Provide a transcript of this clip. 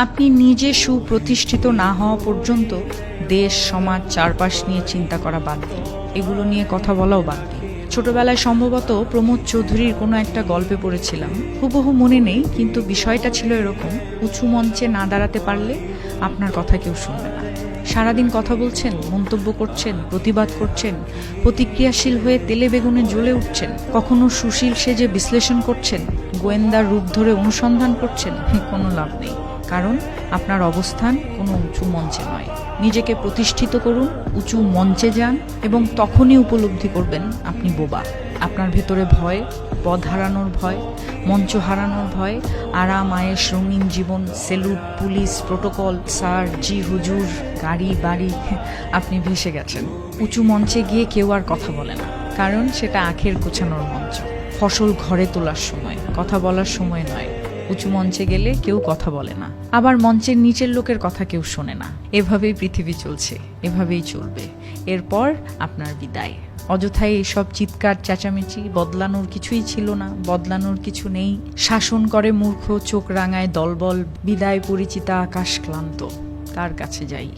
আপনি নিজে সুপ্রতিষ্ঠিত না হওয়া পর্যন্ত দেশ সমাজ চারপাশ নিয়ে চিন্তা করা বাদ দিন, এগুলো নিয়ে কথা বলাও বাদ দিন। ছোটবেলায় সম্ভবত প্রমোদ চৌধুরীর কোনো একটা গল্পে পড়েছিলাম, হুবহু মনে নেই, কিন্তু বিষয়টা ছিল এরকম: উঁচু মঞ্চে না দাঁড়াতে পারলে আপনার কথা কেউ শুনবে না। সারাদিন কথা বলছেন, মন্তব্য করছেন, প্রতিবাদ করছেন, প্রতিক্রিয়াশীল হয়ে তেলে বেগুনে জ্বলে উঠছেন, কখনো সুশীল সেজে বিশ্লেষণ করছেন, গোয়েন্দার রূপ ধরে অনুসন্ধান করছেন, কোনো লাভ নেই। কারণ আপনার অবস্থান কোনো উঁচু মঞ্চে নয়। নিজেকে প্রতিষ্ঠিত করুন, উঁচু মঞ্চে যান, এবং তখনই উপলব্ধি করবেন আপনি বোবা। আপনার ভেতরে ভয়, পদ হারানোর ভয়, মঞ্চ হারানোর ভয়, আরাম আয়েশ রঙিন জীবন, সেলুট, পুলিশ, প্রোটোকল, স্যার, জি হুজুর, গাড়ি বাড়ি, আপনি ভেসে গেছেন। উঁচু মঞ্চে গিয়ে কেউ আর কথা বলে না, কারণ সেটা আখের গোছানোর মঞ্চ। ফসল ঘরে তোলার সময়, কথা বলার সময় নয়। উঁচু মঞ্চে গেলে কেউ কথা বলে না, আবার মঞ্চের নিচের লোকের কথা কেউ শোনে না। এভাবেই পৃথিবী চলছে, এভাবেই চলবে। এরপর আপনার বিদায়। অযথাই এসব চিৎকার চেঁচামেচি, বদলানোর কিছুই ছিল না, বদলানোর কিছু নেই। শাসন করে মূর্খ, চোখ রাঙায় দলবল, বিদায় পরিচিতা আকাশ ক্লান্ত। তার কাছে যাই।